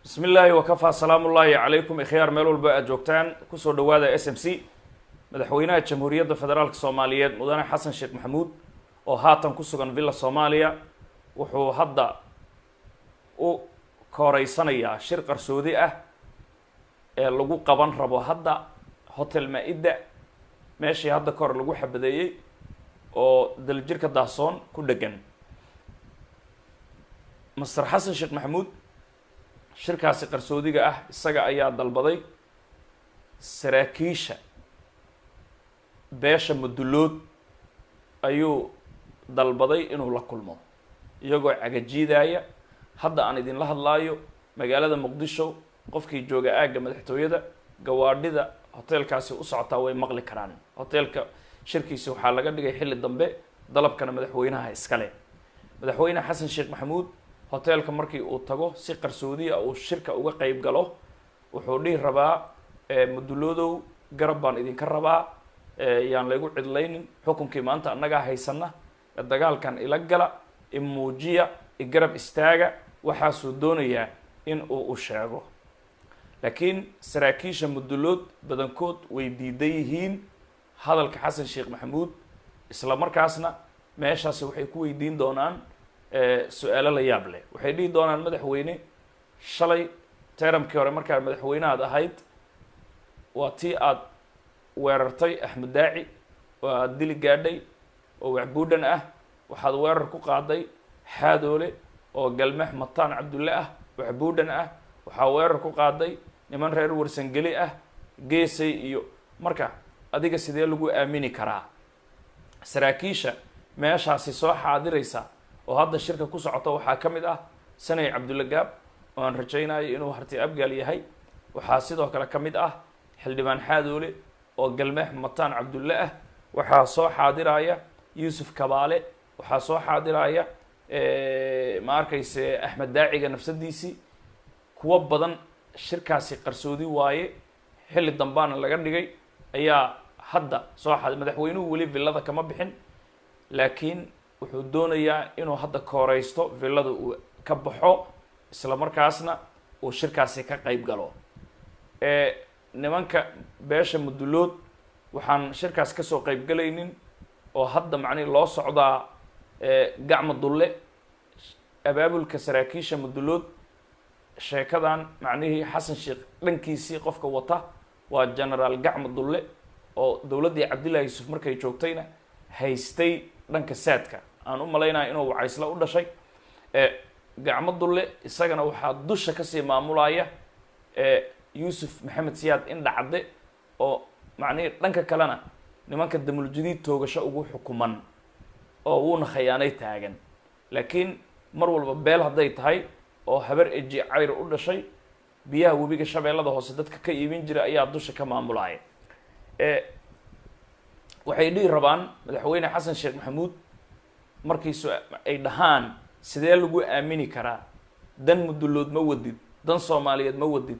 بسم الله وكفى سلام الله عليكم إخيار ميلول بقى جوكتان كسر دوادا SMC مدحوينها الجمهورية الفدرالية الصومالية مدن حسن شيخ محمود oo haatan ku sugan villa Soomaaliya wuxuu hadda u kooreysanayaa shir qarsoodi ah ee lagu qaban rabo hadda hotel Maida meeshii hadda kor lagu xabadeeyay oo daljirka daahsoon ku dhagan Mr. Xasan Sheekh Maxamuud shirkaasi qarsoodiga ah isaga ayaa dalbaday saraakiisha beesha mudulood ayuu dalbaday inuu la kulmo iyagoo cagajiidaya hadda aan idin la hadlaayo magaalada Muqdisho qofkii jooga aaga madaxtooyada gawaadhida hotelkaasi u socota way maqli karaan hotelka shirkiisa waxa laga dhigay xilli dambe dalabkana madaxweynaha iskale madaxweyne Xasan Sheekh Maxamuud hotelka markii uu tago si qarsoodi ah uu shirka uga qayb galo wuxuu dhig rabaa muduloodow garab baan idin ka rabaa yaan lagu cidlaynin xukunkii maanta annaga haysana dagaalkan ila gala imuujiya igarab istaaga waxa soo doonaya in uu u sheego laakiin saraakiisha mudulood badankood way diidayihiin hadalka Xasan Sheekh Maxamuud isla markaasna meeshaas waxay ku weydiin doonaan su'aalo la yaab leh waxay dhigi doonaan madaxweyne shalay teeramkii hore markaa madaxweynaha ahayd waa tii aad weerartay Axmed Daaci waa dili gaadhay oo wacbuudan ah waxaad weerar ku qaaday xaadoole oo galmax mataan Cabdulle ah wacbuudan ah waxa weerar ku qaaday niman reer warsangeli ah geesay iyo marka adiga sidee lagu aamini karaa saraakiisha meeshaasi soo xaadiraysa oo hadda shirka ku socota waxa kamid ah Sanay Cabdulle Gaab oo aan rajaynayo inuu harti abgaal yahay waxa sidoo kale kamid ah xildhibaan xaadoole oo galmax mataan Cabdulle ah waxa soo xaadiraya Yusuf Kabaale waxa soo xaadiraya ma arkayse Axmed Daaciga nafsadiisi kuwa badan shirkaasi qarsoodi waaye xilli dambaana laga dhigay ayaa hadda soo xaadir madaxweynuhu wali villada kama bixin laakiin wuxuu doonayaa inuu hadda kooreysto villada uu ka baxo isla markaasna uu shirkaasi ka qayb galo nimanka beesha mudulood waxaan shirkaas ka soo qayb galaynin oo hadda macni loo socdaa gacmo dulle abaabulka saraakiisha mudulood sheekadan macnihii Xasan Sheekh dhankiisii qofka wata waa General Gacmo Dulle oo dawladii Cabdullaahi Yusuf markay joogtayna haystay dhanka saadka aan u maleynaa inuu wacaysla u dhashay Gacmo Dulle isagana waxaa dusha ka sii maamulaya Yusuf Maxamed Siyaad in dhacde oo macnihii dhanka kalena nimanka damul jadiid toogasho ugu xukuman oo wuuna khiyaanay taagan laakiin mar walba beel haday tahay oo habar eji cayr u dhashay biyaha webiga shabeellada hoose dadka ka iibin jira ayaa dusha ka maamulaya waxay dhigi rabaan madaxweyne Xasan Sheekh Maxamuud markiisu ay dhahaan sidee lagu aamini karaa dan mudulood ma wadid dan Soomaaliyeed ma wadid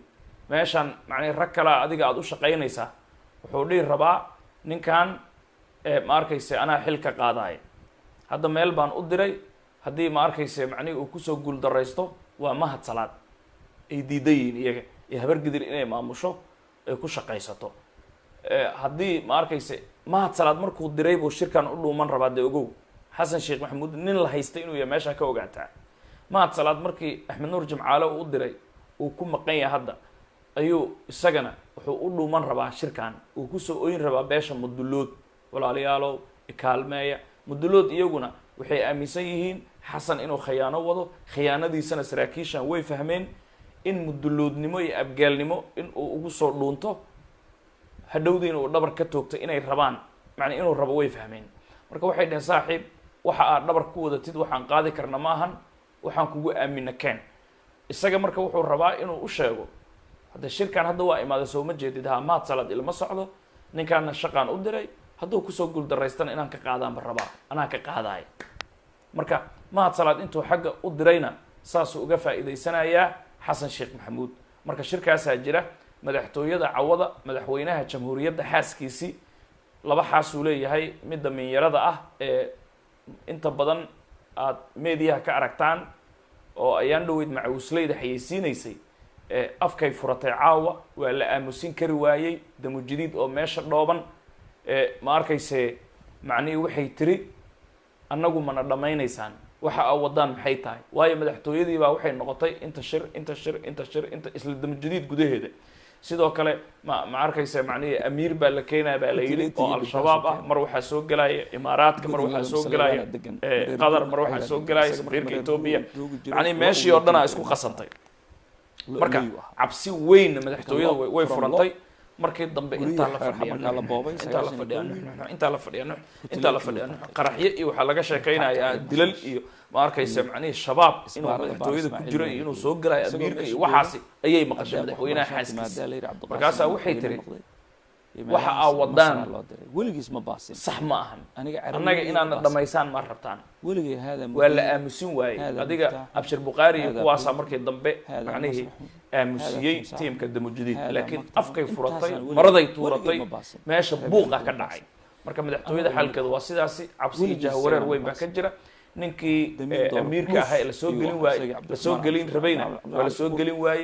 meeshan macnii rag kala adiga aad u shaqeynaysaa wuxuu dhigi rabaa ninkan ma arkayse anaa xil ka qaadaay hadda meel baan u diray haddii ma arkayse macnii uu kusoo guul dareysto waa mahad salaad ay diidayiin iyaga iyo habar gidir inay maamusho ay ku shaqaysato haddii ma arkayse mahad salaad markuu diray buu shirkan u dhuuman rabaa de ogow Xasan Sheekh Maxamuud nin la haystay inuu yahay meesha ka ogaataa mahad salaad markii Axmed Nuur Jimcaale uu diray uu ku maqan yahay hadda ayuu isagana wuxuu u dhuuman rabaa shirkan uu ku soo ooyin rabaa beesha mudulood walaalayaalow ikaalmeeya mudulood iyaguna waxay aaminsan yihiin Xasan inuu khiyaano wado khiyaanadiisana saraakiishan way fahmeen in muduloodnimo iyo abgaalnimo in uu ugu soo dhuunto hadhowdiina uu dhabar ka toogto inay rabaan macna inuu rabo way fahmeen marka waxay dhaheen saaxiib waxa aad dhabar ku wadatid waxaan qaadi karna maahan waxaan kugu aamina keen isaga marka wuxuu rabaa inuu u sheego hadda shirkan hadda waa imaada soo ma jeedid ha maad salad ilma socdo ninkaana shaqaan u diray hadduu kusoo guul daraystana inaan ka qaadaan rabaa anaa ka qaadaay marka maad salad intuu xagga u dirayna saasuu uga faa'iideysanayaa Xasan Sheekh Maxamuud marka shirkaasaa jira madaxtooyada cawada madaxweynaha jamhuuriyadda xaaskiisii laba xaas uu leeyahay midda minyarada ah ee inta badan aad meediyaha ka aragtaan oo ayaan dhaweyd macawisleyda xayeysiinaysay afkay furatay caawa waa la aamusin kari waayey damujadiid oo meesha dhooban ma arkayse macnihii waxay tiri annagu mana dhammaynaysaan waxa aa wadaan maxay tahay waayo madaxtooyadii baa waxay noqotay inta shir inta isla damujadiid gudaheeda sidoo kale ma arkaysa macnihii amiir baa la keenaya baa la yidhi oo al-shabaab ah mar waxaa soo gelaya imaaraadka mar waxaa soo gelaya qatar mar waxaa soo gelaya safiirka etoobiya macnihii meeshii oo dhan aa isku qasantay marka cabsi weyn madaxtooyada way furantay markii dambe intaa la fadhiya qaraxyo iyo waxaa laga sheekaynayaa dilal iyo ma arkaysa macnihii shabaab inuu madaxtooyada ku jiro iyo inuu soo gelayo amiirka iyo waxaasi ayay maqashay madaxweynaha xaaskiisa markaasaa waxay tiri waxa aa wadaan weligiis ma baasin sax ma ahan annaga inaadna dhammaysaan ma rabtaan waa la aamusin waayey adiga abshir bukhaari iyo kuwaasaa markii dambe macnihii aamusiyey tiimka damujadiid laakiin afkay furatay maraday tuuratay meesha buuqa ka dhacay marka madaxtooyada xaalkeeda waa sidaasi cabsi iyo jahwareer weyn baa ka jira ninkii amiirka ahaa ee lasoo gelin waayey lasoo gelin rabayna waa lasoo gelin waayey